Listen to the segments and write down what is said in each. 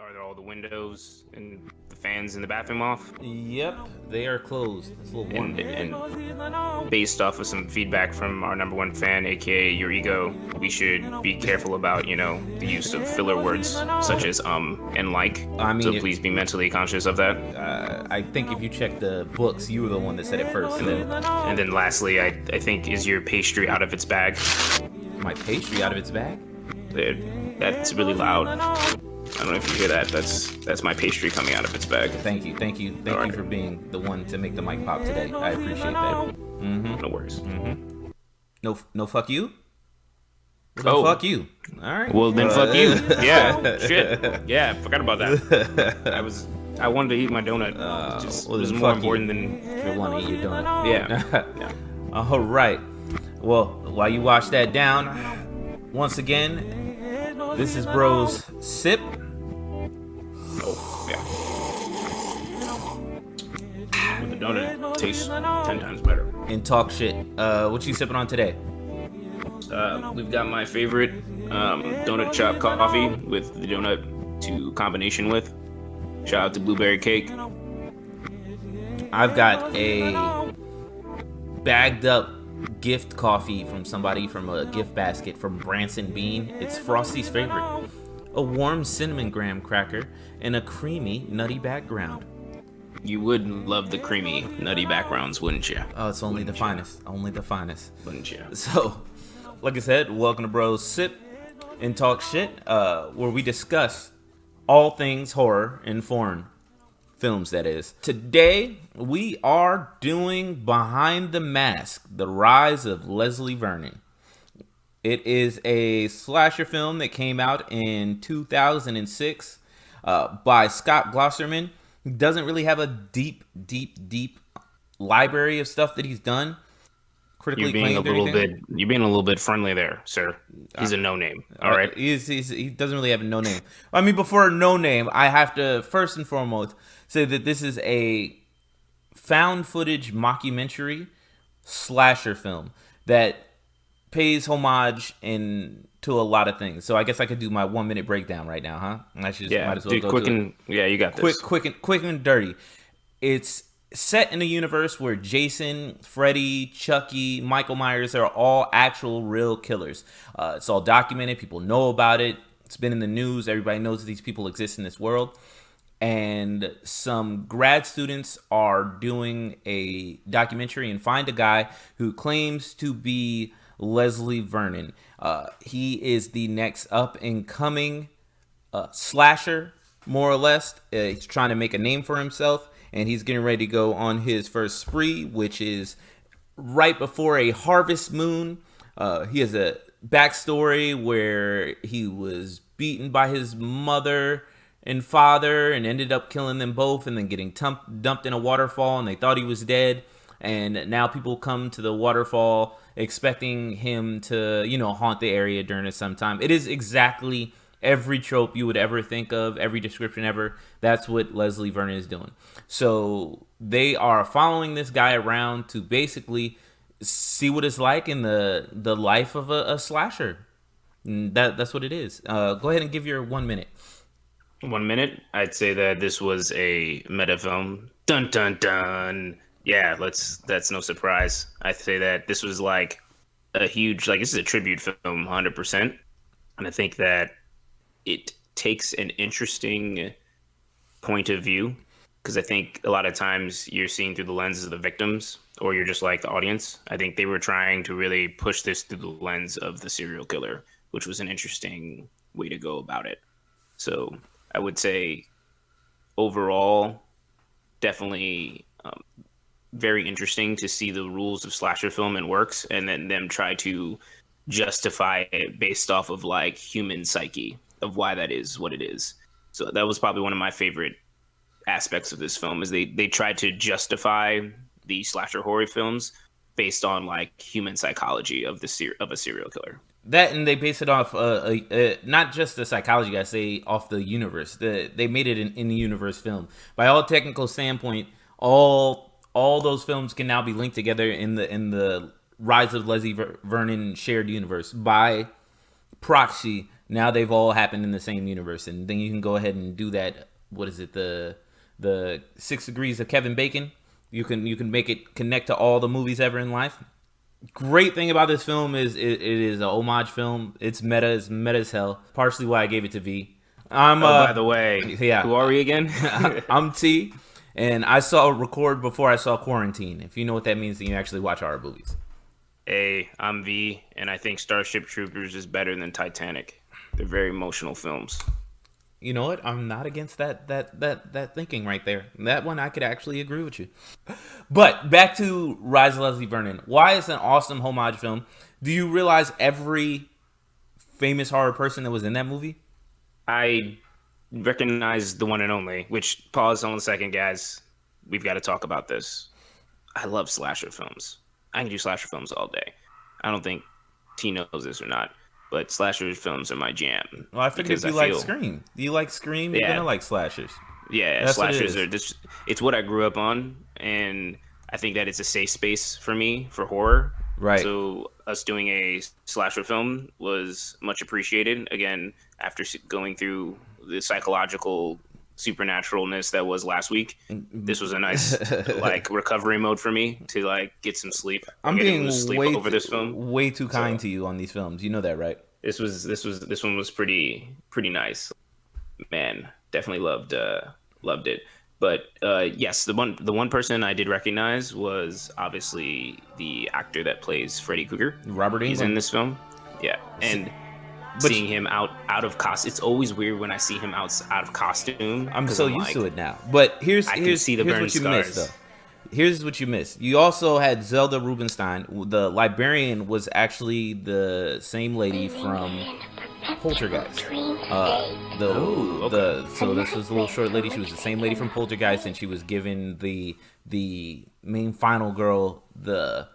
Are all the windows and the fans in the bathroom off? Yep, they are closed. It's a little warm. And based off of some feedback from our number one fan, aka your ego, we should be careful about, the use of filler words such as and like. I mean, so please be mentally conscious of that. I think if you check the books, you were the one that said it first. And then lastly, I think, is your pastry out of its bag? My pastry out of its bag? That's really loud. I don't know if you hear that. That's my pastry coming out of its bag. Thank you for being the one to make the mic pop today. I appreciate that. No worries. No, fuck you. Well, fuck you. All right. Well, then fuck you. Yeah. Shit. Yeah. Forgot about that. I wanted to eat my donut. It was more important than if you want to eat your donut. Yeah. All right. Well, while you wash that down, once again, this is Bro's Sip. Oh, yeah. But the donut tastes 10 times better. And talk shit. What you sipping on today? We've got my favorite donut shop coffee with the donut to combination with. Shout out to Blueberry Cake. I've got a bagged up gift coffee from somebody from a gift basket from Branson Bean. It's Frosty's favorite. A warm cinnamon graham cracker and a creamy nutty background. You would love the creamy nutty backgrounds, wouldn't you? Oh, it's only the finest. Only the finest. Wouldn't you? So, like I said, welcome to Bros Sip and Talk Shit, where we discuss all things horror and foreign films, that is. Today, we are doing Behind the Mask, The Rise of Leslie Vernon. It is a slasher film that came out in 2006 by Scott Glosserman. He doesn't really have a deep library of stuff that he's done. You're being a little bit friendly there, sir. He's a no name. All right. He doesn't really have a no name. I mean, before a no name, I have to first and foremost say that this is a found footage mockumentary slasher film that pays homage to a lot of things. So I guess I could do my 1 minute breakdown right now, huh? I should just might as well go quick to and it. Yeah, you got this. Quick and dirty. It's set in a universe where Jason, Freddy, Chucky, Michael Myers are all actual real killers. It's all documented. People know about it. It's been in the news. Everybody knows that these people exist in this world. And some grad students are doing a documentary and find a guy who claims to be Leslie Vernon. He is the next up and coming slasher, more or less. He's trying to make a name for himself, and he's getting ready to go on his first spree, which is right before a harvest moon. He has a backstory where he was beaten by his mother and father and ended up killing them both and then getting dumped in a waterfall, and they thought he was dead. And now people come to the waterfall expecting him to, haunt the area during some time. It is exactly every trope you would ever think of, every description ever. That's what Leslie Vernon is doing. So they are following this guy around to basically see what it's like in the life of a slasher. And that's what it is. Go ahead and give your 1 minute. 1 minute? I'd say that this was a meta film. Dun dun dun. Yeah, that's no surprise. I'd say that this was like a huge, this is a tribute film, 100%. And I think that it takes an interesting point of view, because I think a lot of times you're seeing through the lenses of the victims, or you're just like the audience. I think they were trying to really push this through the lens of the serial killer, which was an interesting way to go about it. So I would say overall, definitely very interesting to see the rules of slasher film and works, and then them try to justify it based off of human psyche of why that is what it is. So that was probably one of my favorite aspects of this film, is they tried to justify the slasher horror films based on human psychology of a serial killer. That, and they base it off not just the psychology, guys, say off the universe. They made it an in-universe film. By all technical standpoint, all those films can now be linked together in the Rise of Leslie Vernon shared universe. By proxy, Now they've all happened in the same universe, and then you can go ahead and do that. What is it? The 6 degrees of Kevin Bacon. You can make it connect to all the movies ever in life. Great thing about this film is it is a homage film. It's meta as hell. Partially why I gave it to V. I'm Oh, by the way, yeah, who are we again? I'm T, and I saw record before I saw quarantine. If you know what that means, then you actually watch horror movies. Hey, I'm V, and I think Starship Troopers is better than Titanic. They're very emotional films. You know what? I'm not against that thinking right there. That one I could actually agree with you. But back to Rise of Leslie Vernon. Why is it an awesome homage film? Do you realize every famous horror person that was in that movie? I recognize the one and only, which, pause on a second, guys. We've got to talk about this. I love slasher films. I can do slasher films all day. I don't think T knows this or not, but slasher films are my jam Well, I figured because if you like Scream, do you like Scream? You're gonna yeah, like slashers. yeah, That's what it slashers is. are just, it's what I grew up on, and I think that it's a safe space for me for horror. Right. So us doing a slasher film was much appreciated. Again, after going through the psychological supernaturalness that was last week, this was a nice like recovery mode for me to like get some sleep or I'm get a loose being sleep over this film. way too kind So to you on these films. You know that, right? this one was pretty nice. Man, definitely loved it. But yes, the one person I did recognize was obviously the actor that plays Freddy Krueger. Robert He's in Englund. this film. Yeah, and But seeing him out of costume, it's always weird when I see him out of costume I'm because so I'm used to like, it now. But here's I can see the here's burn what you missed scars. though. Here's what you missed. You also had Zelda Rubinstein. The librarian was actually the same lady from Poltergeist. Oh, okay. So this was a little short lady. She was the same lady from Poltergeist, and she was given the main final girl the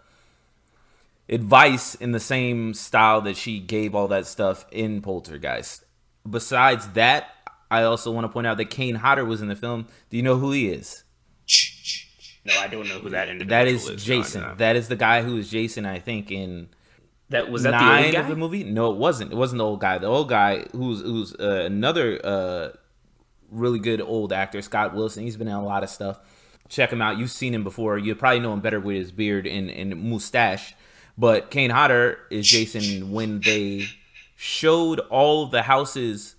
advice in the same style that she gave all that stuff in Poltergeist. Besides that, I also want to point out that Kane Hodder was in the film. Do you know who he is? No, I don't know who that That individual is is. No, I do Jason. not. That is the guy who is Jason, I think, in That was that the old 9 of the guy? movie. No, it wasn't. It wasn't the old guy. The old guy who's another really good old actor, Scott Wilson. He's been in a lot of stuff. Check him out. You've seen him before. You probably know him better with his beard and mustache. But Kane Hodder is Jason. When they showed all of the houses,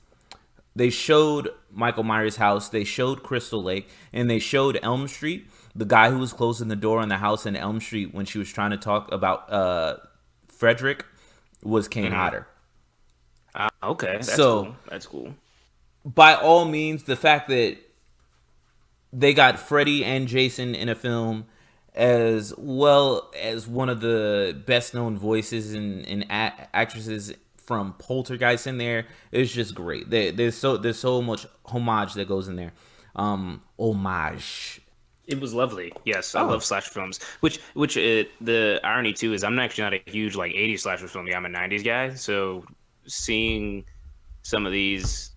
they showed Michael Myers' house, they showed Crystal Lake, and they showed Elm Street. The guy who was closing the door on the house in Elm Street when she was trying to talk about Frederick was Kane Hodder. Okay, that's So, cool. That's cool. by all means, the fact that they got Freddy and Jason in a film, as well as one of the best known voices and actresses from Poltergeist in there, is just great. There's so much homage that goes in there. Homage. It was lovely. Yes, I Oh, love slasher films. The irony too is I'm actually not a huge like '80s slasher film guy. I'm a '90s guy. So seeing some of these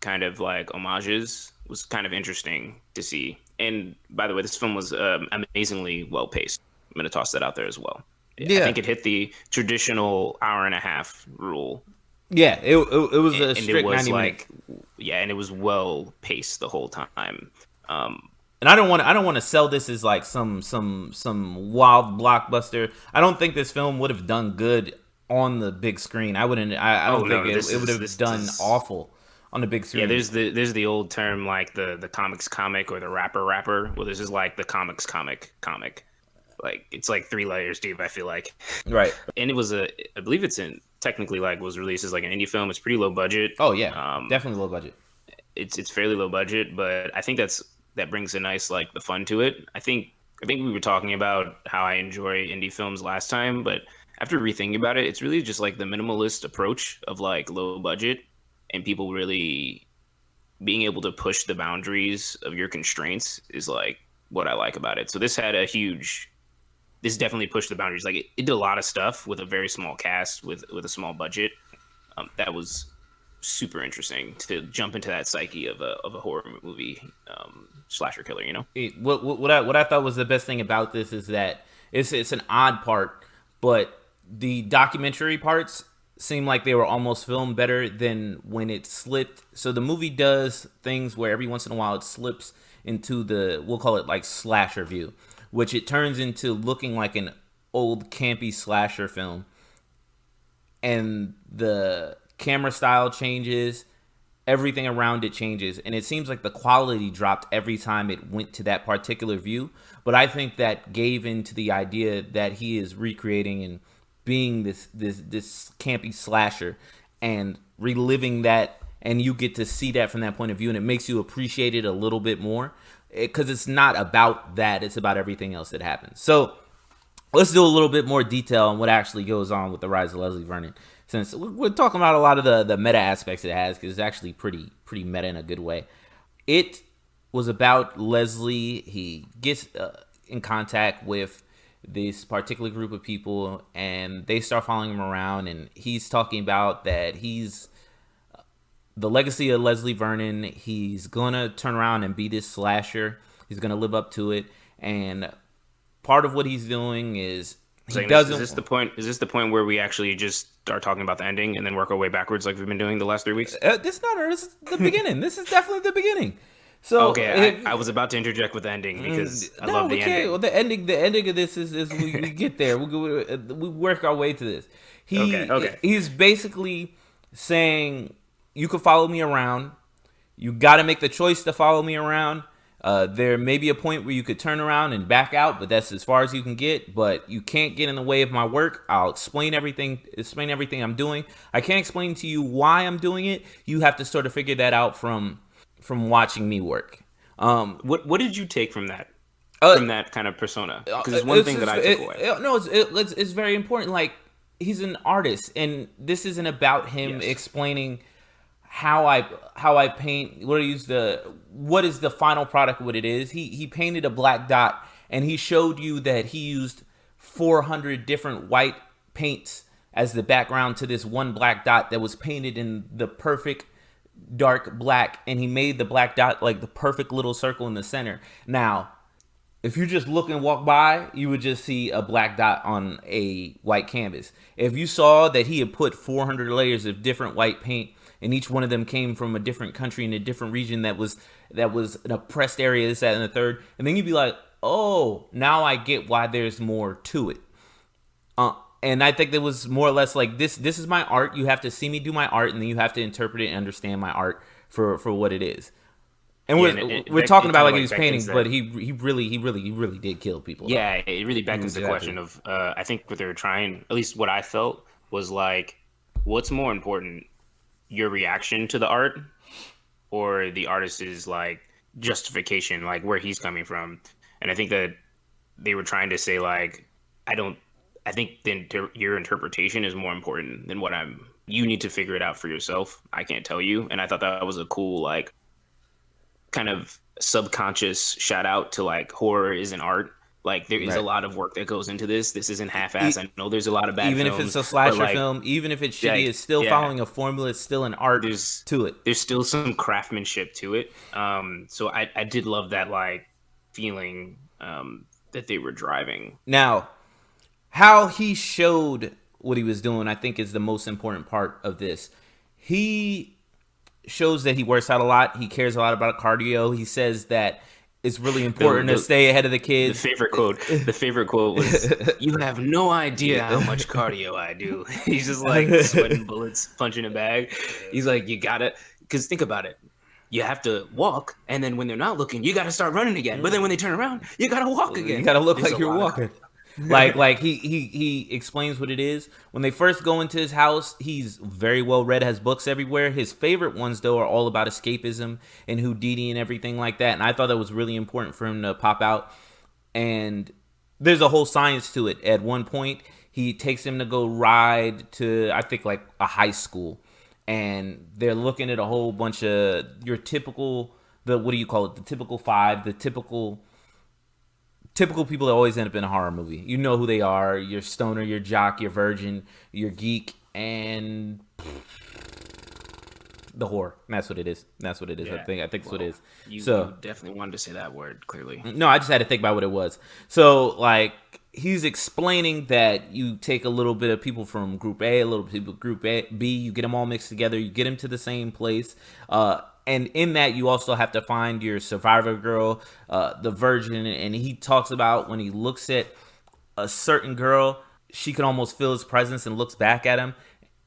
kind of like homages was kind of interesting to see. And by the way, this film was amazingly well paced. I'm gonna toss that out there as well. Yeah, I yeah, think it hit the traditional hour and a half rule, yeah. It was a and it strict was 90 minutes. like, yeah, and it was well paced the whole time. And I don't want to sell this as like some wild blockbuster. I don't think this film would have done good on the big screen. I Oh don't think no, it would have this done is awful on the big yeah. screen. There's the old term like the comics comic or the rapper. Well, this is like the comic. Like it's like three layers deep. I feel like, Right. and it was I believe it's in technically like was released as like an indie film. It's pretty low budget. Oh yeah. Um, Definitely low budget. it's fairly low budget, but I think that brings a nice like the fun to it. I think we were talking about how I enjoy indie films last time, but after rethinking about it, it's really just like the minimalist approach of like low budget and people really being able to push the boundaries of your constraints is like what I like about it. So this definitely pushed the boundaries. Like it did a lot of stuff with a very small cast with a small budget. That was super interesting to jump into that psyche of a horror movie slasher killer. You know? What I thought was the best thing about this is that it's an odd part, but the documentary parts seemed like they were almost filmed better than when it slipped. So the movie does things where every once in a while it slips into the, we'll call it like slasher view, which it turns into looking like an old campy slasher film, and the camera style changes, everything around it changes, and it seems like the quality dropped every time it went to that particular view. But I think that gave into the idea that he is recreating and being this campy slasher and reliving that, and you get to see that from that point of view, and it makes you appreciate it a little bit more because it's not about that, it's about everything else that happens. So let's do a little bit more detail on what actually goes on with the Rise of Leslie Vernon, since we're talking about a lot of the meta aspects it has, because it's actually pretty meta in a good way. It was about Leslie. He gets in contact with this particular group of people, and they start following him around, and he's talking about that he's the legacy of Leslie Vernon. He's gonna turn around and be this slasher. He's gonna live up to it, and part of what he's doing is he doesn't. Is this the point? Is this the point where we actually just start talking about the ending and then work our way backwards like we've been doing the last 3 weeks? This not. This is the beginning. This is definitely the beginning. So okay, I was about to interject with the ending because I love the ending. Well, the ending of this is we get there. We work our way to this. Okay. He's basically saying you can follow me around. You got to make the choice to follow me around. There may be a point where you could turn around and back out, but that's as far as you can get. But you can't get in the way of my work. I'll explain everything I'm doing. I can't explain to you why I'm doing it. You have to sort of figure that out from watching me work. What did you take from that? From that kind of persona? Because it's one thing that I took away. No, it's very important. Like, he's an artist, and this isn't about him explaining how I paint. What is the final product? What it is? He painted a black dot, and he showed you that he used 400 different white paints as the background to this one black dot that was painted in the perfect dark black, and he made the black dot like the perfect little circle in the center. Now, if you just look and walk by, you would just see a black dot on a white canvas. If you saw that he had put 400 layers of different white paint, and each one of them came from a different country in a different region that was an oppressed area, this, that, and the third, and then you'd be like, oh, now I get why there's more to it. And I think that was more or less like this is my art. You have to see me do my art, and then you have to interpret it and understand my art for what it is. And we're talking about like he was painting, but he really did kill people. Yeah, it really beckons the question of I think what they were trying, at least what I felt, was like, what's more important, your reaction to the art or the artist's like justification, like where he's coming from? And I think that they were trying to say like, I think your interpretation is more important than you need to figure it out for yourself. I can't tell you. And I thought that was a cool, like, kind of subconscious shout out to like horror is an art. Like, there is a lot of work that goes into this. This isn't half-assed. I know there's a lot of bad even films. If it's a slasher film, even if it's shitty, it's still following a formula. It's still an art to it. There's still some craftsmanship to it. So I did love that, like, feeling that they were driving. Now, how he showed what he was doing, I think, is the most important part of this. He shows that he works out a lot. He cares a lot about cardio. He says that it's really important to stay ahead of the kids. The favorite quote was, "You have no idea how much cardio I do." He's just like sweating bullets, punching a bag. He's like, you gotta, because think about it. You have to walk, and then when they're not looking, you got to start running again. But then when they turn around, you got to walk again. You got to look like you're walking. like he explains what it is. When they first go into his house, he's very well read, has books everywhere. His favorite ones, though, are all about escapism and Houdini and everything like that. And I thought that was really important for him to pop out. And there's a whole science to it. At one point, he takes him to go ride to, I think, like a high school. And they're looking at a whole bunch of your typical, what do you call it? The typical five, the typical people that always end up in a horror movie. You know who they are. Your stoner, your jock, your virgin, your geek, and The whore. That's what it is. That's what it is. Yeah. I think that's what it Well, is. you So definitely wanted to say that word clearly. no, I just had to think about what it was. So like he's explaining that you take a little bit of people from group A, a little people group A, B, you get them all mixed together, you get them to the same place. And in that you also have to find your survivor girl, the virgin, and he talks about when he looks at a certain girl, she can almost feel his presence and looks back at him.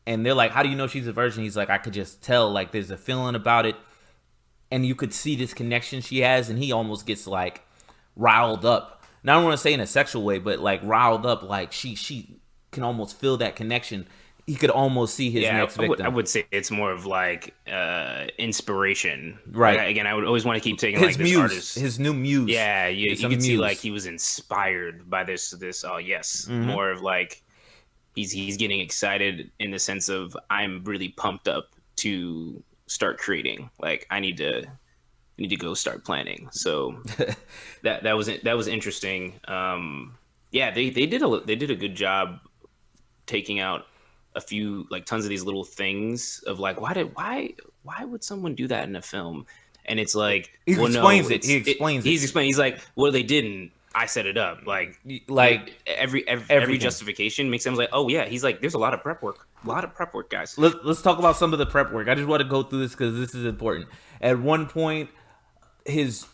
And they're like, "How do you know she's a virgin?" He's like, "I could just tell. Like, there's a feeling about it, and you could see this connection she has." And he almost gets like riled up. Now I don't want to say in a sexual way, but like riled up. Like she can almost feel that connection. He could almost see his Yeah, next I victim. would say it's more of like inspiration. Like Right. again, I would always want to keep taking like this artist. His new muse. Yeah, It's you a could see like muse. he was inspired by this. Oh yes, Mm-hmm. more of like he's getting excited in the sense of I'm really pumped up to start creating. Like I need to go start planning. So that was interesting. Yeah, they did a good job taking out a few like tons of these little things of like why would someone do that in a film? And it's like, He well, no, explains it. He explains it. he's explaining. He's like, well, they didn't. I set it up. Like Like every everything. justification makes him like, oh yeah. He's like, there's a lot of prep work, guys. Let's talk about some of the prep work. I just want to go through this because this is important. At one point, his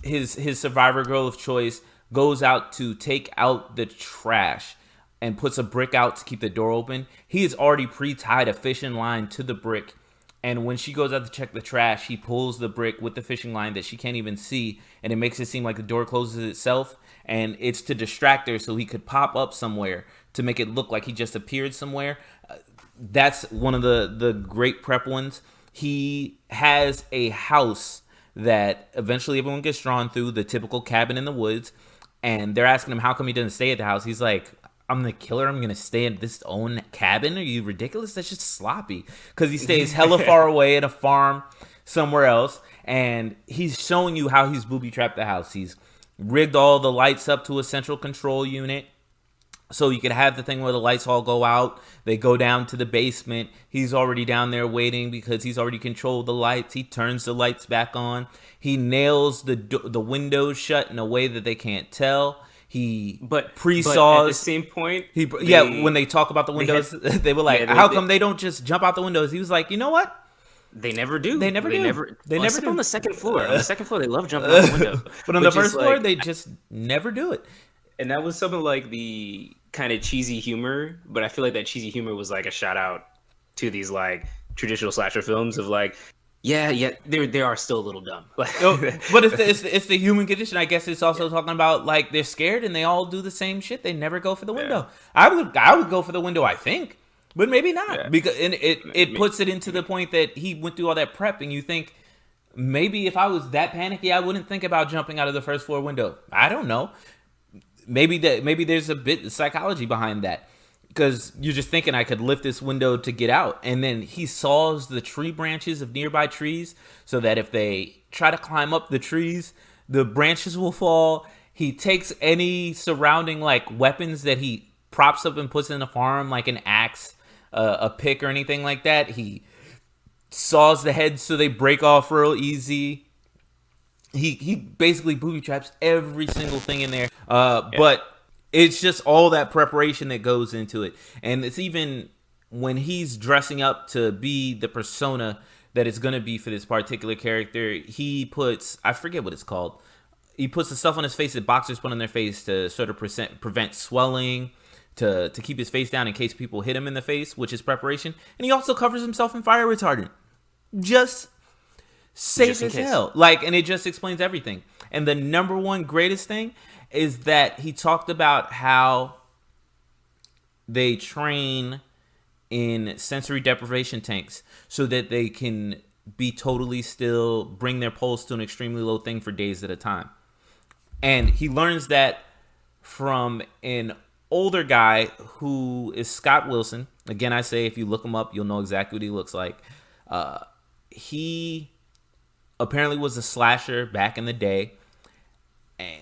his survivor girl of choice goes out to take out the trash and puts a brick out to keep the door open. He has already pre-tied a fishing line to the brick, and when she goes out to check the trash, he pulls the brick with the fishing line that she can't even see, and it makes it seem like the door closes itself, and it's to distract her so he could pop up somewhere to make it look like he just appeared somewhere. That's one of the great prep ones. He has a house that eventually everyone gets drawn through, the typical cabin in the woods, and they're asking him how come he doesn't stay at the house. He's like, I'm the killer. I'm gonna stay in this own cabin. Are you ridiculous? That's just sloppy. Because he stays hella far away at a farm somewhere else, and he's showing you how he's booby trapped the house. He's rigged all the lights up to a central control unit. So you could have the thing where the lights all go out. They go down to the basement. He's already down there waiting because he's already controlled the lights. He turns the lights back on. He nails the windows shut in a way that they can't tell. He But at the pre-saws. same point, When they talk about the windows, they were like, yeah, "How come they don't just jump out the windows?" He was like, "You know what? they never do. They never do. They never Except do." on the second floor. On the second floor, they love jumping out the window. But on the Which is first floor, like, they just never do it. and that was some of like the kind of cheesy humor, but I feel like that cheesy humor was like a shout out to these like traditional slasher films of like, yeah, they are still a little dumb. Like, No, but it's the human condition. I guess it's also talking about like they're scared and they all do the same shit. They never go for the window. I would go for the window. I think, but maybe not Yeah. because and it puts it into the point that he went through all that prep and you think maybe if I was that panicky, I wouldn't think about jumping out of the first floor window. I don't know. Maybe there's a bit of psychology behind that because you're just thinking I could lift this window to get out, and then he saws the tree branches of nearby trees so that if they try to climb up the trees, the branches will fall. He takes any surrounding like weapons that he props up and puts in the farm, like an axe, a pick, or anything like that. He saws the heads so they break off real easy. He basically booby traps every single thing in there. But it's just all that preparation that goes into it. And it's even when he's dressing up to be the persona that it's going to be for this particular character, he puts, I forget what it's called. He puts the stuff on his face that boxers put on their face to sort of prevent swelling, to keep his face down in case people hit him in the face, which is preparation. And he also covers himself in fire retardant. Just safe as hell. Like, and it just explains everything. And the number one greatest thing is that he talked about how they train in sensory deprivation tanks so that they can be totally still, bring their pulse to an extremely low thing for days at a time. And he learns that from an older guy who is Scott Wilson. Again, I say if you look him up, you'll know exactly what he looks like. He apparently was a slasher back in the day,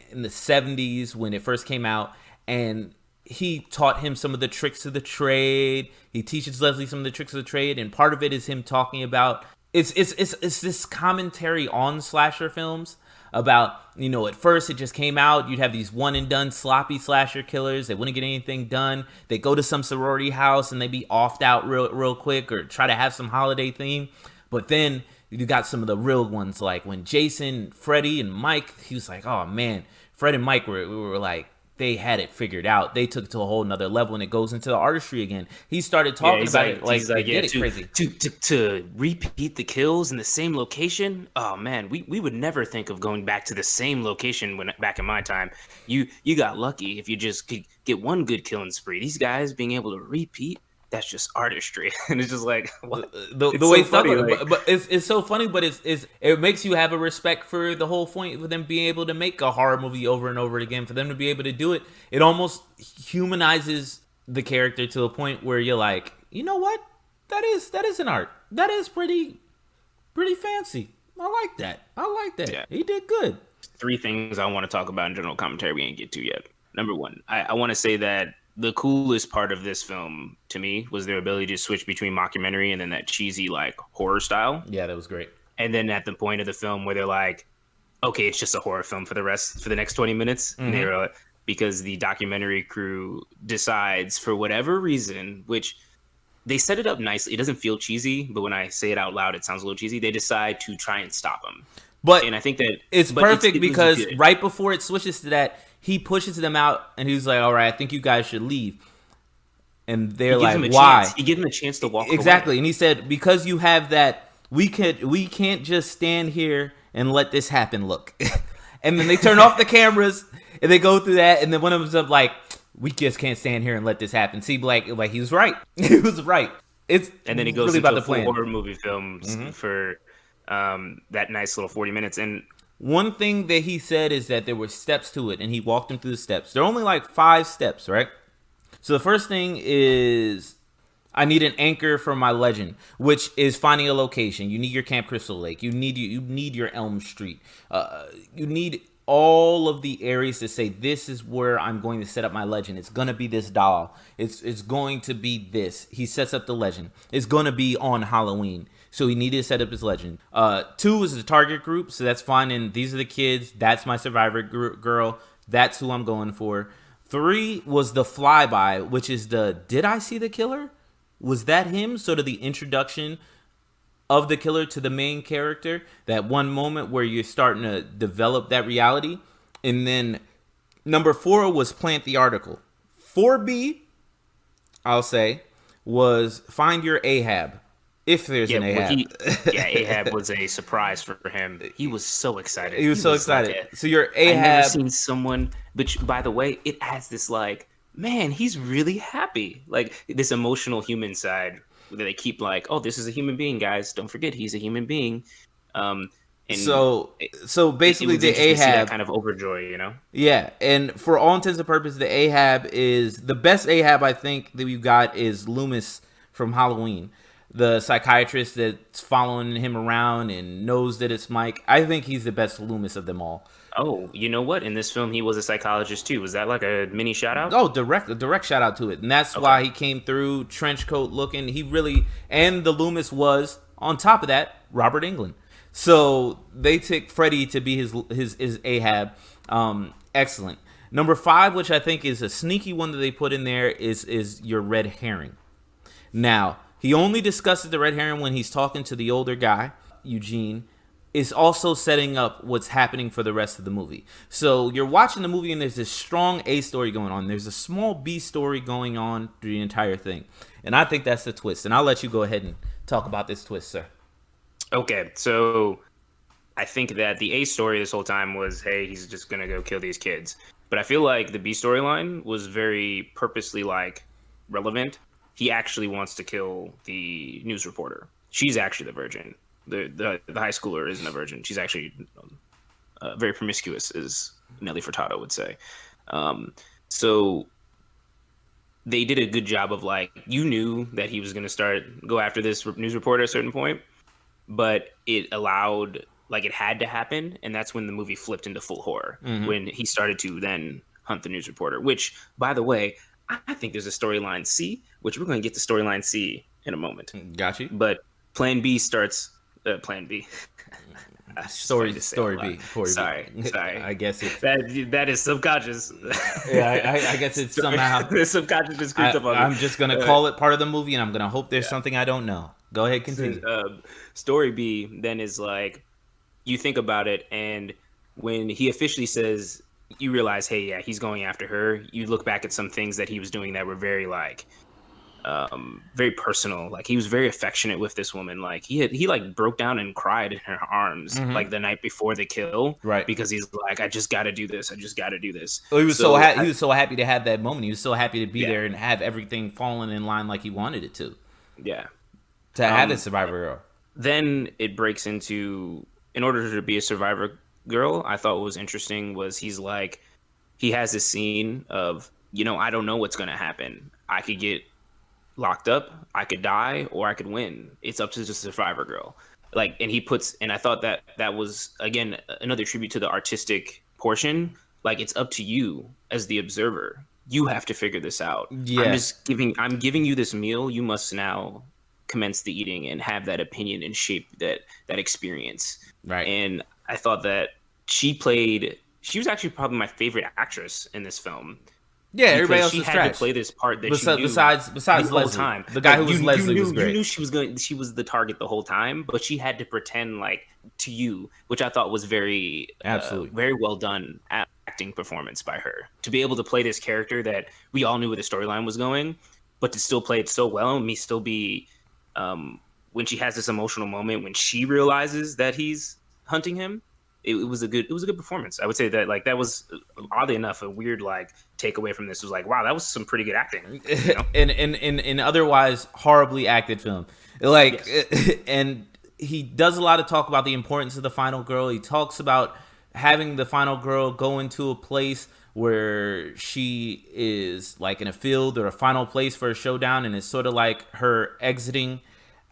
in the 70s when it first came out, and he taught him some of the tricks of the trade. He teaches Leslie some of the tricks of the trade, and part of it is him talking about It's this commentary on slasher films about, at first it just came out, you'd have these one and done sloppy slasher killers. They wouldn't get anything done. They go to some sorority house and they be offed out real quick, or try to have some holiday theme. But then you got some of the real ones, like when Jason, Freddy, and Mike. He was like, oh man, Fred and Mike were like, they had it figured out. They took it to a whole nother level, and it goes into the artistry again. He started Yeah, talking about it like they yeah, did it crazy. to repeat the kills in the same location. Oh man, we would never think of going back to the same location when back in my time. You got lucky if you just could get one good killing spree. These guys being able to repeat, that's just artistry. And it's just like what? The It's way so stuff, funny, like but it's so funny, but it makes you have a respect for the whole point, for them being able to make a horror movie over and over again, for them to be able to do it. It almost humanizes the character to a point where you're like, you know what, that is an art, that is pretty fancy. I like that. yeah. He did good. Three things I want to talk about in general commentary we ain't get to yet. Number one, I want to say that the coolest part of this film to me was their ability to switch between mockumentary and then that cheesy like horror style. Yeah, that was great. And then at the point of the film where they're like, okay, it's just a horror film for the next 20 minutes. And they're because the documentary crew decides for whatever reason, which they set it up nicely. It doesn't feel cheesy, but when I say it out loud, it sounds a little cheesy. They decide to try and stop him. But And I think that it's but perfect it was because good. right before it switches to that, he pushes them out and he's like, all right, I think you guys should leave. And they're He gives him like, a why? chance. He gives him a chance to walk Exactly. away. And he said, because you have that, we can't just stand here and let this happen. Look. And then they turn off the cameras and they go through that. And then one of them's up like, we just can't stand here and let this happen. See, like he was right. He was right. It's And then he goes really into about a the full plan. horror movie film for that nice little 40 minutes. And One thing that he said is that there were steps to it, and he walked them through the steps. There are only like 5 steps, right? So the first thing is, I need an anchor for my legend, which is finding a location. You need your Camp Crystal Lake. You need your Elm Street. You need all of the areas to say, this is where I'm going to set up my legend. It's gonna be this doll. It's going to be this. He sets up the legend. It's gonna be on Halloween. So he needed to set up his legend. 2 is the target group, so that's fine. And these are the kids. That's my survivor girl. That's who I'm going for. 3 was the flyby, which is the, did I see the killer? Was that him? Sort of the introduction of the killer to the main character. That one moment where you're starting to develop that reality. And then number 4 was plant the article. 4B, I'll say, was find your Ahab. If there's an Ahab. Ahab was a surprise for him. He was so excited. He was so excited. Like So your I never Ahab. seen someone, but by the way, it adds this like, man, he's really happy. Like this emotional human side that they keep like, oh, this is a human being, guys. Don't forget, he's a human being. And So basically was the interesting to see that Ahab. kind of overjoy, you know? Yeah, and for all intents and purposes, the Ahab is the best Ahab I think that we've got is Loomis from Halloween, the psychiatrist that's following him around and knows that it's Mike. I think he's the best Loomis of them all. Oh, you know what? In this film, he was a psychologist too. Was that like a mini shout out? Oh, direct shout out to it, and that's why he came through trench coat looking. He really, and the Loomis was on top of that Robert Englund. So they took Freddy to be his Ahab. Excellent. Number 5, which I think is a sneaky one that they put in there, is your red herring. Now, he only discusses the red herring when he's talking to the older guy, Eugene. Is also setting up what's happening for the rest of the movie. So you're watching the movie and there's this strong A story going on. There's a small B story going on through the entire thing. And I think that's the twist. And I'll let you go ahead and talk about this twist, sir. Okay, so I think that the A story this whole time was, hey, he's just gonna go kill these kids. But I feel like the B storyline was very purposely like relevant. He actually wants to kill the news reporter. She's actually the virgin. The high schooler isn't a virgin. She's actually very promiscuous, as Nelly Furtado would say. So they did a good job of like, you knew that he was going to go after this news reporter at a certain point, but it allowed, like it had to happen. And that's when the movie flipped into full horror, when he started to then hunt the news reporter, which, by the way, I think there's a storyline C, which we're going to get to storyline C in a moment. Got you. But plan B starts Plan B. It's just funny Story to say out story loud. B, Corey B. Sorry, sorry. I guess it's That is subconscious. yeah. I guess it's somehow. The subconscious just creeped up on me. I'm just gonna Uh, call it part of the movie, and I'm gonna hope there's yeah. something I don't know. Go ahead, So, continue. story B then is like you think about it, and when he officially says, you realize, hey, yeah, he's going after her. You look back at some things that he was doing that were very like very personal. Like he was very affectionate with this woman. Like he like broke down and cried in her arms like the night before the kill Right. because he's like, I just got to do this. I just got to do this. Well, So he was so happy to have that moment. He was so happy to be yeah, there and have everything falling in line like he wanted it yeah. to have his survivor girl. Then it breaks into, in order to be a survivor girl, I thought what was interesting was he's like, he has this scene of, I don't know what's going to happen. I could get locked up, I could die, or I could win. It's up to the survivor girl. Like, and he puts, and I thought that that was, again, another tribute to the artistic portion. Like, it's up to you as the observer. You have to figure this out. Yeah. I'm giving you this meal. You must now commence the eating and have that opinion and shape that experience. Right. And I thought that she was actually probably my favorite actress in this film Yeah, everybody because else she is had to trash. play this part that she knew Besides the whole Leslie, time. the guy Like who was you Leslie was knew great. she was the target the whole time, but she had to pretend like to you, which I thought was Absolutely. very well done acting performance by her to be able to play this character that we all knew where the storyline was going, but to still play it so well and me still be when she has this emotional moment when she realizes that he's hunting him. It was a good performance. I would say that like that was oddly enough a weird like takeaway from this was like, wow, that was some pretty good acting, you know. in otherwise horribly acted film. Like Yes. and he does a lot of talk about the importance of the final girl. He talks about having the final girl go into a place where she is like in a field or a final place for a showdown, and it's sort of like her exiting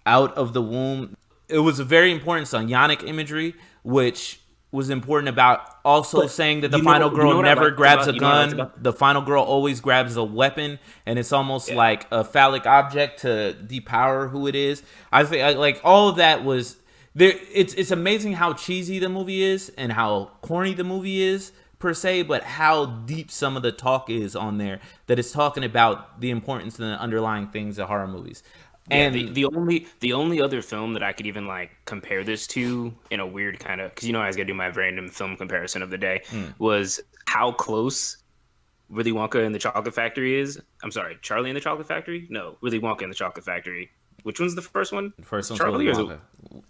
out of the womb. It was a very important psionic imagery, which was important about also But saying that the final you know girl what I never liked grabs about a you know what I liked gun. about The final girl always grabs a weapon, and it's almost yeah. like a phallic object to depower who it is. I think like all of that was there. It's amazing how cheesy the movie is and how corny the movie is per se, but how deep some of the talk is on there that is talking about the importance and the underlying things of horror movies. Yeah, And the only other film that I could even like compare this to in a weird kind of because I was gonna do my random film comparison of the day was how close Willy Wonka and the Chocolate Factory is. I'm sorry, Charlie and the Chocolate Factory? No, Willy Wonka and the Chocolate Factory. Which one's the first one? the first one's Willy Charlie or is it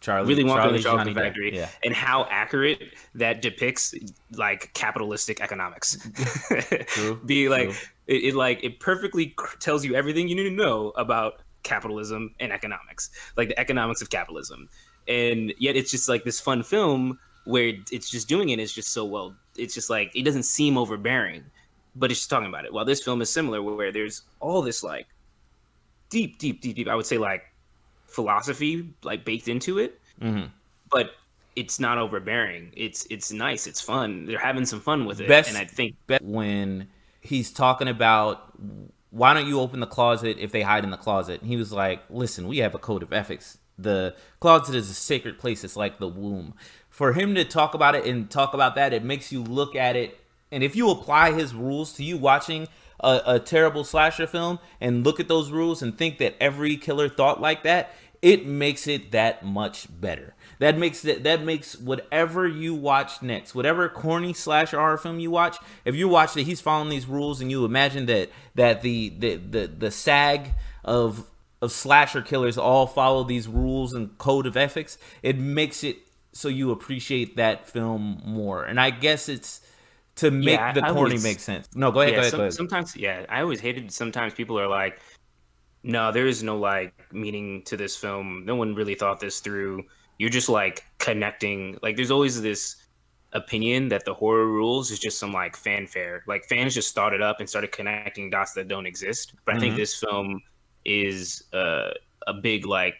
Wonka. Willy Wonka and the Charlie's Chocolate Johnny Depp. Factory? Yeah. And how accurate that depicts like capitalistic economics. True. Be like True. it perfectly tells you everything you need to know about capitalism and economics, like the economics of capitalism. And yet it's just like this fun film where it's just doing it is just so well. It's just like it doesn't seem overbearing, but it's just talking about it. While this film is similar, where there's all this like deep. I would say like philosophy like baked into it, but it's not overbearing. It's nice. It's fun. They're having some fun with it, and I think Best when he's talking about why don't you open the closet if they hide in the closet? And he was like, listen, we have a code of ethics. The closet is a sacred place. It's like the womb. For him to talk about it and talk about that, it makes you look at it. And if you apply his rules to you watching a terrible slasher film and look at those rules and think that every killer thought like that, it makes it that much better. That makes whatever you watch next, whatever corny slasher horror film you watch, if you watch that he's following these rules and you imagine that the SAG of slasher killers all follow these rules and code of ethics, it makes it so you appreciate that film more. And I guess it's to make yeah, the I corny always make sense. No, go ahead, yeah. go ahead. Sometimes yeah, I always hated. Sometimes people are like, no, there is no like meaning to this film. No one really thought this through. You're just like connecting. Like there's always this opinion that the horror rules is just some like fanfare. Like fans just thought it up and started connecting dots that don't exist. But I think this film is a big like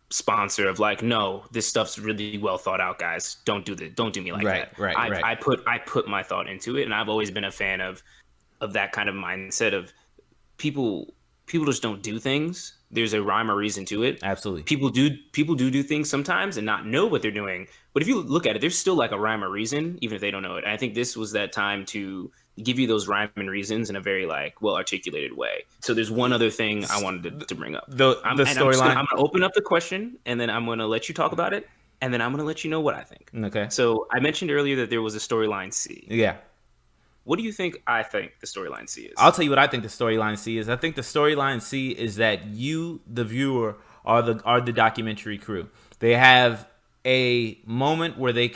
sponsor of like, no, this stuff's really well thought out, guys. Don't do me like Right, that. right, right. I put my thought into it, and I've always been a fan of that kind of mindset of people just don't do things. there's a rhyme or reason to it. Absolutely. People do things sometimes and not know what they're doing. But if you look at it, there's still like a rhyme or reason, even if they don't know it. And I think this was that time to give you those rhyme and reasons in a very like well articulated way. So there's one other thing I wanted to bring up. The storyline. I'm gonna open up the question and then I'm gonna let you talk about it and then I'm gonna let you know what I think. Okay. So I mentioned earlier that there was a storyline C. Yeah. What do you think I think the storyline C is? I'll tell you what I think the storyline C is. I think the storyline C is that you, the viewer, are the documentary crew. They have a moment where they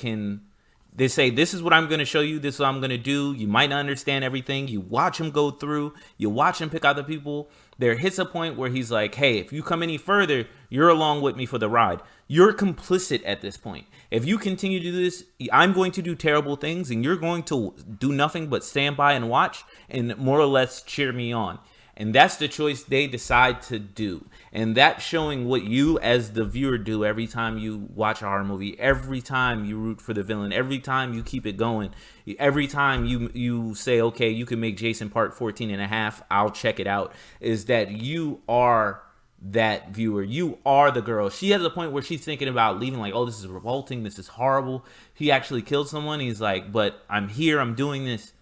say, this is what I'm going to show you, this is what I'm going to do. You might not understand everything. You watch him go through, you watch him pick out the people. There hits a point where he's like, hey, if you come any further, you're along with me for the ride. You're complicit at this point. If you continue to do this, I'm going to do terrible things and you're going to do nothing but stand by and watch and more or less cheer me on. And that's the choice they decide to do. And that's showing what you as the viewer do every time you watch a horror movie, every time you root for the villain, every time you keep it going, every time you say, okay, you can make Jason part 14 and a half, I'll check it out, is that you are that viewer. You are the girl. She has a point where she's thinking about leaving, like, oh, this is revolting, this is horrible. He actually killed someone. He's like, but I'm here, I'm doing this.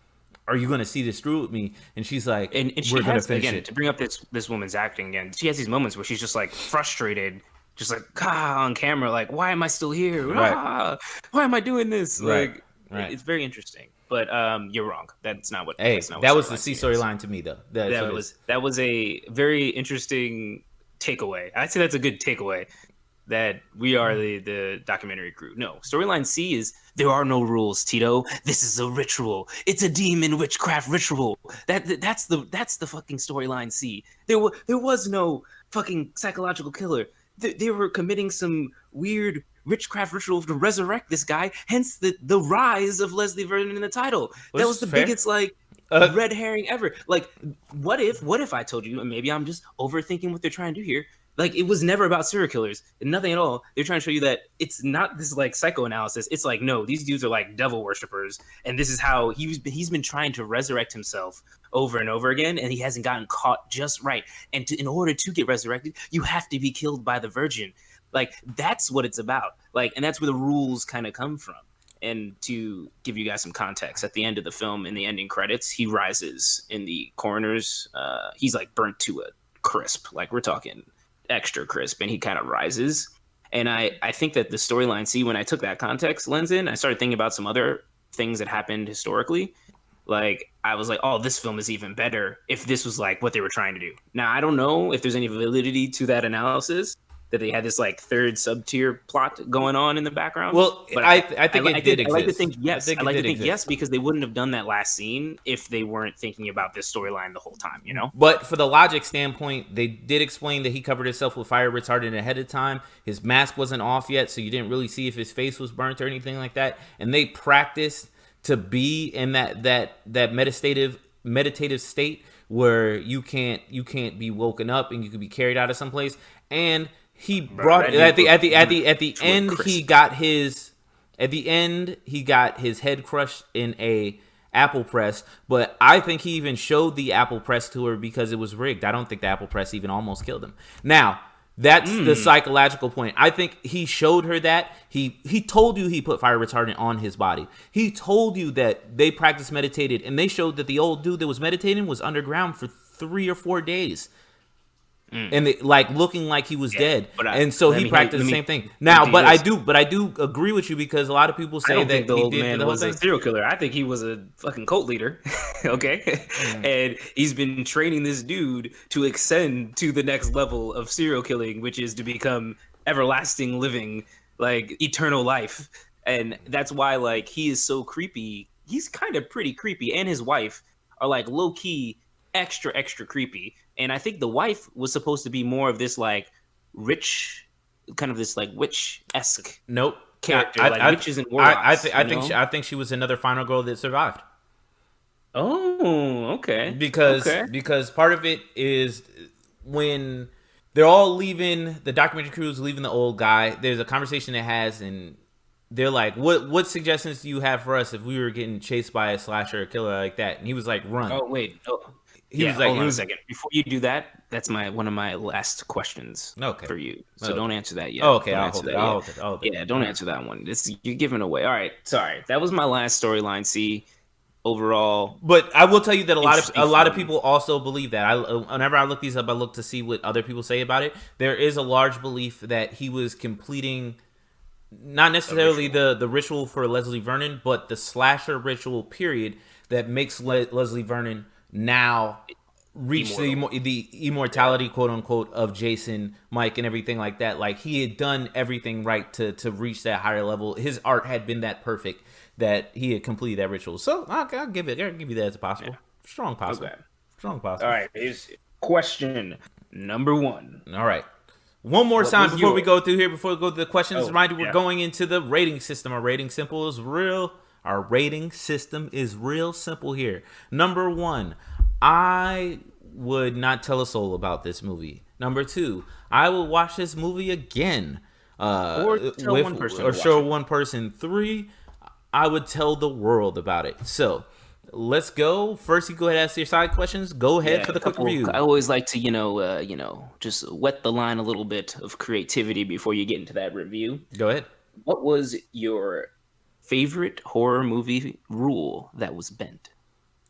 Are you going to see this through with me? And she's like, and she we're going to has finish again it. to bring up this woman's acting again. She has these moments where she's just like frustrated, just like on camera, like why am I still here? Right. Why am I doing this? Right. Like Right. it's very interesting. But you're wrong. That's not what. Hey, That's not what that was the storyline C scene is. storyline to me, though. That was a very interesting takeaway. I'd say that's a good takeaway. That we are the documentary crew. No, storyline C is there are no rules, Tito. This is a ritual. It's a demon witchcraft ritual. That's the fucking storyline C. There was no fucking psychological killer. They were committing some weird witchcraft ritual to resurrect this guy. Hence the rise of Leslie Vernon in the title. Which That was the is fair. biggest like red herring ever. Like, what if I told you, and maybe I'm just overthinking what they're trying to do here. Like, it was never about serial killers, nothing at all. They're trying to show you that it's not this like psychoanalysis. It's like, no, these dudes are like devil worshippers, and this is how he's been trying to resurrect himself over and over again, and he hasn't gotten caught just right. And in order to get resurrected, you have to be killed by the Virgin. Like, that's what it's about. Like, and that's where the rules kind of come from. And to give you guys some context, at the end of the film, in the ending credits, he rises in the coroner's. He's like burnt to a crisp. Like, we're talking extra crisp, and he kind of rises. And I think that the storyline, see, when I took that context lens in, I started thinking about some other things that happened historically. Like, I was like, oh, this film is even better if this was like what they were trying to do. Now, I don't know if there's any validity to that analysis, that they had this like third sub-tier plot going on in the background. Well, But I think it did exist. I like to think yes. I I like to think it think did yes, exist. because they wouldn't have done that last scene if they weren't thinking about this storyline the whole time, you know? But for the logic standpoint, they did explain that he covered himself with fire retardant ahead of time. His mask wasn't off yet, so you didn't really see if his face was burnt or anything like that. And they practiced to be in that meditative state where you can't be woken up and you can be carried out of someplace. And he brought at the end he got his head crushed in a apple press, but I think he even showed the apple press to her because it was rigged. I don't think the apple press even almost killed him. Now, that's the psychological point. I think he showed her that. He told you he put fire retardant on his body. He told you that they practiced meditated, and they showed that the old dude that was meditating was underground for 3 or 4 days. And like looking like he was dead, and so he practiced the same thing. Now, but I do agree with you because a lot of people say that the he old did man the whole was thing. a serial killer. I think he was a fucking cult leader. Okay, and he's been training this dude to ascend to the next level of serial killing, which is to become everlasting living, like eternal life. And that's why like he is so creepy. He's kind of pretty creepy, and his wife are like low key extra creepy. And I think the wife was supposed to be more of this like rich, kind of this like witch-esque Nope. character, like witches and warlocks. I think she was another final girl that survived. Oh, okay. Because part of it is when they're all leaving, the documentary crew is leaving the old guy. There's a conversation it has, and they're like, "What suggestions do you have for us if we were getting chased by a slasher or killer like that?" And he was like, "Run." Oh wait. Oh, He Yeah, was like, hold he on a was second. Before you do that, that's my one of my last questions okay. for you. So don't Okay. answer that Oh, yet. okay. Don't I'll answer hold it. that I'll yet. hold it. I'll hold it. Yeah, All don't right. answer that one. You're giving away. All right, sorry. That was my last storyline. See, overall, But I will tell you that interesting a lot of film. people also believe that. Whenever I look these up, I look to see what other people say about it. There is a large belief that he was completing not A necessarily ritual. the ritual for Leslie Vernon, but the slasher ritual period that makes Leslie Vernon now reach Immortal. the Yeah. immortality, quote unquote, of Jason, Mike, and everything like that. Like he had done everything right to reach that higher level. His art had been that perfect that he had completed that ritual. So I'll give you that as Yeah. possible, strong possible, Okay. strong All possible. right. Here's question number one. All right. One more What time was before we your? go through here, before we go to the questions, Oh, reminder we're yeah. going into the rating system. Our rating simple is real. Our rating system is real simple here. Number one, I would not tell a soul about this movie. Number two, I will watch this movie again. Or tell With one person or to watch show it. one person. Three, I would tell the world about it. So let's go. First, you go ahead and ask your side questions. Go ahead Yeah, for a the quick couple. I review. always like to, just wet the line a little bit of creativity before you get into that review. Go ahead. What was your favorite horror movie rule that was bent?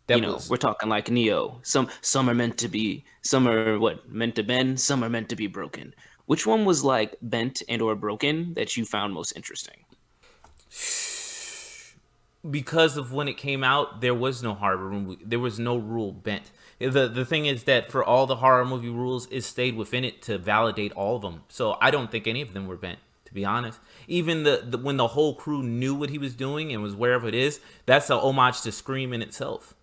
That was We're talking like Neo. Some are meant to be, some are what meant to bend, some are meant to be broken. Which one was like bent and or broken that you found most interesting? because of when it came out, there was no horror movie. There was no rule bent. The thing is that for all the horror movie rules, it stayed within it to validate all of them. So I don't think any of them were bent, to be honest. Even the when the whole crew knew what he was doing and was wherever it is, that's a homage to Scream in itself.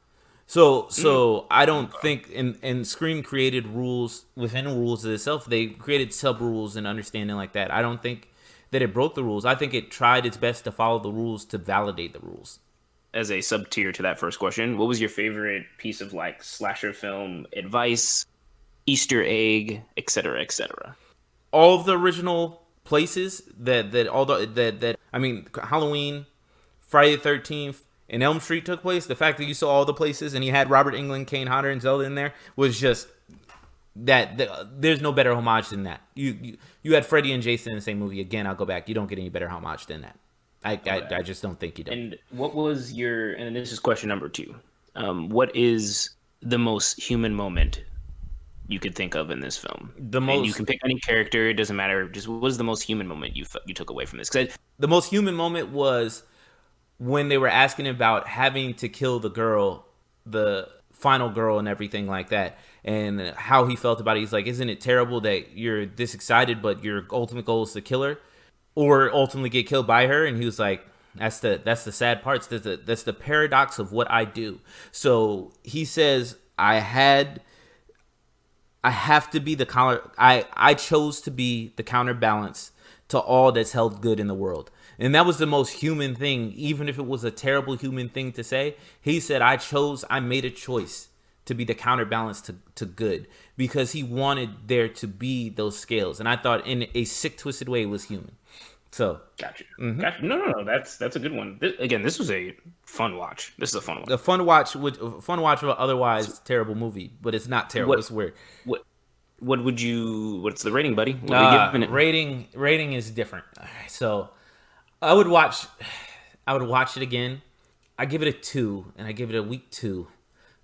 Mm, So I don't okay. think and Scream created rules within rules of itself. They created sub rules and understanding like that. I don't think that it broke the rules. I think it tried its best to follow the rules to validate the rules. As a sub tier to that first question, what was your favorite piece of like slasher film advice, Easter egg, etc., etc.? All of the original places that all the that I mean Halloween, Friday the 13th, and Elm Street took place. The fact that you saw all the places and you had Robert Englund, Kane Hodder, and Zelda in there was just there's no better homage than that. You had Freddy and Jason in the same movie again. I'll go back. You don't get any better homage than that. I Okay. just don't think you do. And what was your? And this is question number two. What is the most human moment you could think of in this film? The And you most can pick any character. It doesn't matter. Just what was the most human moment you took away from this? Because the most human moment was when they were asking about having to kill the girl, the final girl, and everything like that, and how he felt about it. He's like, "Isn't it terrible that you're this excited, but your ultimate goal is to kill her, or ultimately get killed by her?" And he was like, "That's the sad parts. That's the paradox of what I do." So he says, I have to be the counter. I chose to be the counterbalance to all that's held good in the world. And that was the most human thing, even if it was a terrible human thing to say. He said, I made a choice to be the counterbalance to good because he wanted there to be those scales. And I thought in a sick, twisted way, it was human. So, gotcha, gotcha. No, no, no. That's a good one. Again, this was a fun watch. This is a fun one. a fun watch of an So otherwise terrible movie, but it's not terrible. what It's weird. what what would you? What's the rating, buddy? What are we giving it? Rating is different. All right, so I would watch. I would watch it again. I give it a 2, and I give it a weak 2.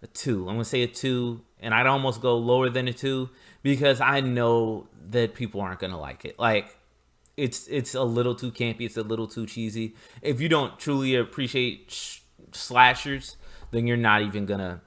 A 2. I'm gonna say a 2, and I'd almost go lower than a 2 because I know that people aren't gonna like it. Like it's a little too campy. It's a little too cheesy. If you don't truly appreciate slashers, then you're not gonna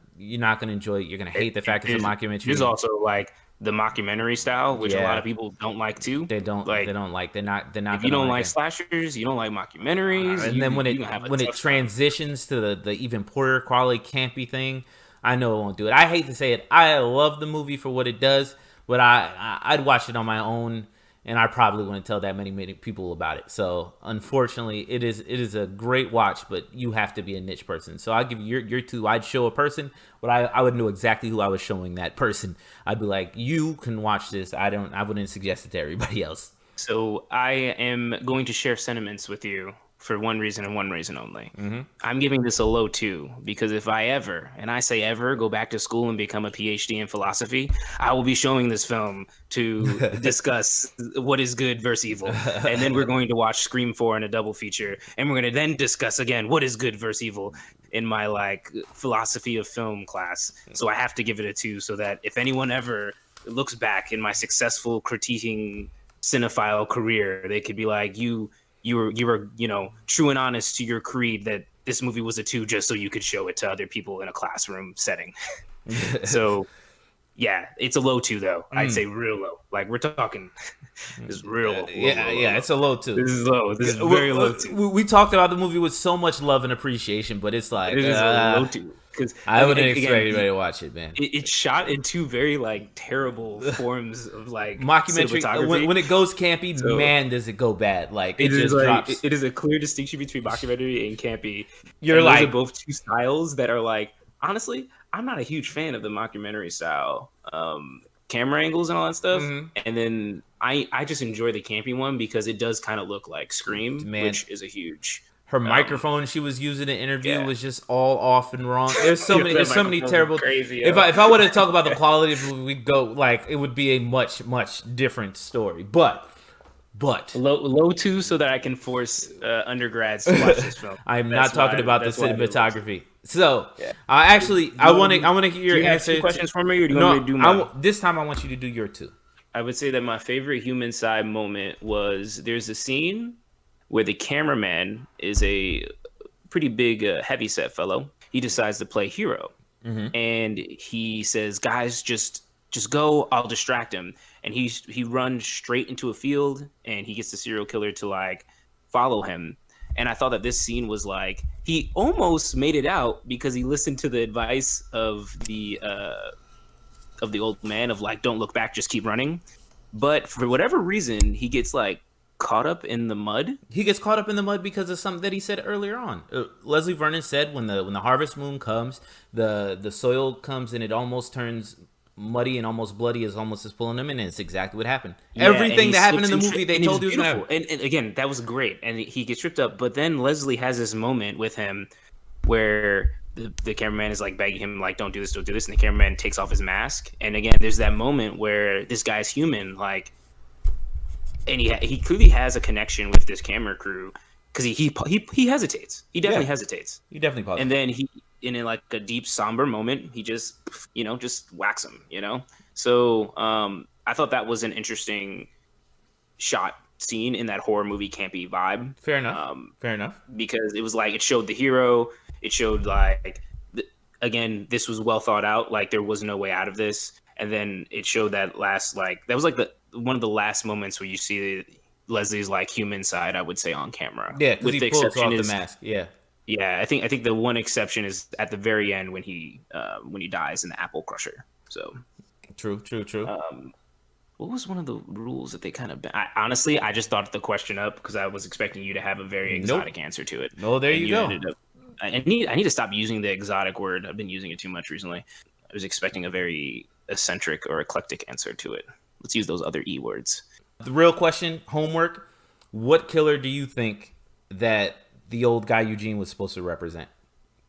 enjoy it. You're gonna hate the fact it's a There's mockumentary. also like the mockumentary style, which a lot Yeah, of people don't like too. they Like don't like. They're not if you gonna don't like like it. slashers, you don't like mockumentaries, And then you gonna have a when it tough time. transitions to the even poorer quality campy thing, I know it won't do it. I hate to say it. I love the movie for what it does, but I'd watch it on my own, and I probably wouldn't tell that many people about it. So unfortunately, it is a great watch, but you have to be a niche person. So I'll give you your 2. I'd show a person, but I would know exactly who I was showing that person. I'd be like, you can watch this. I wouldn't suggest it to everybody else. So I am going to share sentiments with you for one reason and one reason only. Mm-hmm. I'm giving this a low two because if I ever, and I say ever, go back to school and become a PhD in philosophy, I will be showing this film to discuss what is good versus evil. And then we're going to watch Scream 4 in a double feature. And we're going to then discuss again what is good versus evil in my like philosophy of film class. So I have to give it a two so that if anyone ever looks back in my successful critiquing cinephile career, they could be like, you were true and honest to your creed that this movie was a two just so you could show it to other people in a classroom setting. So yeah, it's a low two though. I'd say real low. Like we're talking, this is real Yeah, low. it's a low two. This is low. This is very low two. We talked about the movie with so much love and appreciation, but it's like This is a low two because I wouldn't expect again, anybody to watch it, man. it's shot in two very like terrible forms of like Mockumentary cinematography. when it goes campy, So, man, does it go bad? Like it it is just like drops. it is a clear distinction between mockumentary and campy. You're And those like, are both two styles that are like honestly, I'm not a huge fan of the mockumentary style camera angles and all that stuff. Mhm. And then I just enjoy the campy one because it does kind of look like Scream, Man. which is a huge her microphone she was using in the interview yeah. was just all off and wrong. There's so Yeah, many. that There's so many microphone terrible. was crazy, if yo. I if I were to talk about the quality of the movie, we'd go like it would be a much different story. But low two so that I can force undergrads to watch this film. I'm That's not talking why- about the that's why I did low two. cinematography. So Yeah. actually, I want to get Do your you have answer. two questions for me, or do you No, want me to do mine? this time I want you to do your two. I would say that my favorite human side moment was there's a scene where the cameraman is a pretty big, heavyset fellow. He decides to play hero, and he says, "Guys, just go. I'll distract him." And he runs straight into a field, and he gets the serial killer to like follow him. And I thought that this scene was like he almost made it out because he listened to the advice of the old man of like don't look back, just keep running. But for whatever reason, he gets like caught up in the mud. He gets caught up in the mud because of something that he said earlier on. Leslie Vernon said when the harvest moon comes, the soil comes and it almost turns muddy and almost bloody as almost as pulling him in, and it's exactly what happened. Yeah, Everything and that he happened in slips the and movie, they and it told you was gonna happen. And again, that was great. And he gets tripped up, but then Leslie has this moment with him where the cameraman is like begging him like don't do this, and the cameraman takes off his mask. And again, there's that moment where this guy's human, like, and he clearly has a connection with this camera crew because he hesitates. He definitely hesitates. You definitely paused. And then he, in like a deep somber moment, he just just whacks him. So I thought that was an interesting shot scene in that horror movie campy vibe. Fair enough. Fair enough. Because it was like it showed the hero. It showed like again, this was well thought out. Like there was no way out of this. And then it showed that last that was like one of the last moments where you see Leslie's like human side, I would say, on camera. Yeah, because he the pulls exception off is the mask. Yeah. yeah, I think the one exception is at the very end when he dies in the apple crusher. So True. what was one of the rules that they kind of honestly I just thought the question up because I was expecting you to have a very exotic answer to it. Oh, there you go. I need to stop using the exotic word. I've been using it too much recently. I was expecting a very eccentric or eclectic answer to it. Let's use those other E words. The real question, homework. What killer do you think that the old guy Eugene was supposed to represent?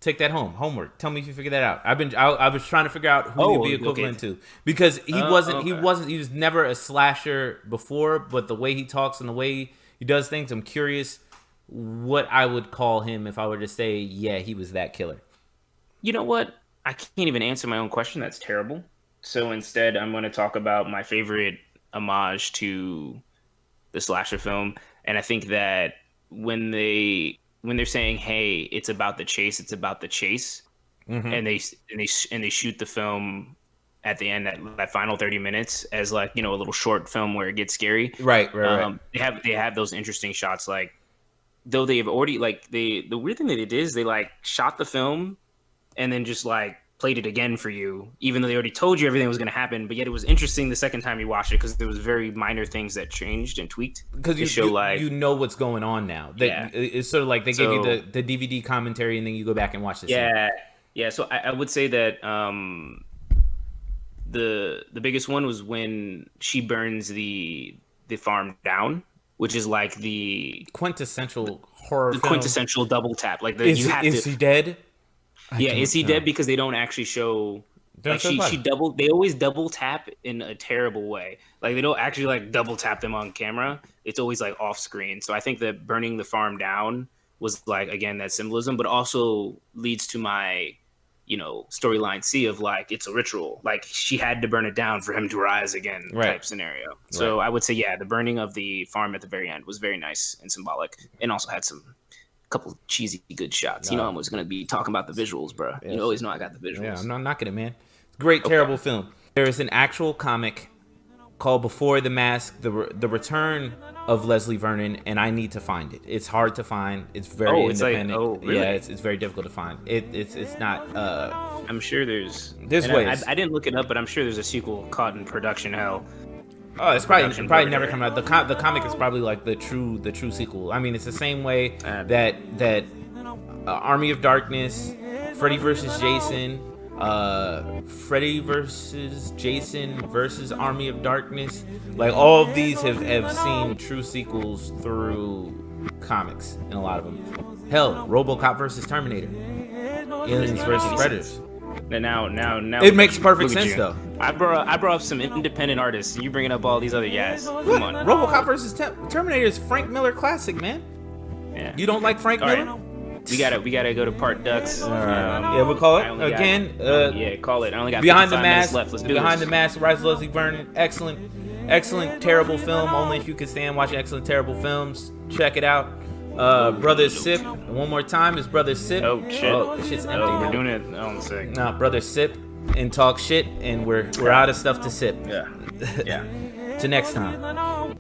Take that home. Homework. Tell me if you figured that out. I was trying to figure out who he'd be equivalent to because he he was never a slasher before, but the way he talks and the way he does things, I'm curious what I would call him if I were to say, yeah, he was that killer. You know what? I can't even answer my own question. That's terrible. So instead, I'm going to talk about my favorite homage to the slasher film, and I think that when they're saying, "Hey, it's about the chase," and they shoot the film at the end, that final 30 minutes as like a little short film where it gets scary. Right. They have those interesting shots, like though they have already like the weird thing that they did is they like shot the film and then just like played it again for you, even though they already told you everything was going to happen. But yet it was interesting the second time you watched it because there was very minor things that changed and tweaked. Because you know what's going on now. It's sort of like they gave you the DVD commentary and then you go back and watch the scene. Yeah. So I would say that the biggest one was when she burns the farm down which is like the Quintessential horror the film. quintessential double tap. Like the you have to. Is he dead? I Yeah, is don't he dead? know. Because they don't actually show. Don't Like show the she body. double. They always double tap in a terrible way. Like they don't actually like double tap them on camera. It's always like off screen. So I think that burning the farm down was like again that symbolism, but also leads to my storyline C of like it's a ritual. Like she had to burn it down for him to rise again Right. type scenario. Right. So I would say yeah, the burning of the farm at the very end was very nice and symbolic, and also had some couple cheesy good shots. You know, I was gonna be talking about the visuals, bro. You Yes. always know I got the Yeah, visuals. I'm not knocking it, man. Great, Okay. terrible film. There is an actual comic called Before the Mask: The Return of Leslie Vernon, and I need to find it. It's hard to find. It's very Oh, it's like independent. oh really? Yeah, it's very difficult to find. It's not. I'm sure there's There's and ways. I didn't look it up, but I'm sure there's a sequel caught in production hell. Oh, it's Production probably never Burger. come out. The comic is probably like the true sequel. I mean, it's the same way that Army of Darkness, Freddy versus Jason, Freddy versus Jason versus Army of Darkness. Like all of these have seen true sequels through comics, and a lot of them. Hell, RoboCop versus Terminator, Aliens versus Predators. Now It makes perfect look at sense you. though. I brought up some independent artists, and you bringing up all these other guys. What? Come on. RoboCop versus Terminator is Frank Miller classic, man. Yeah. You don't like Frank All Miller? right. We gotta go to part ducks. Yeah, we'll call it I only again. yeah, call it. I only got Behind the 55 minutes Mask. left. Let's do Behind this. the Mask. Rise of Leslie Vernon. Excellent, terrible film. Only if you can stand watching excellent, terrible films. Check it out. Brother Sip. One more time. It's Brother Sip. Oh shit! Oh, shit's empty Oh, we're now. doing it on the sec. Nah, Brother Sip and talk shit, and we're out of stuff to sip. Yeah. Yeah. Till next time.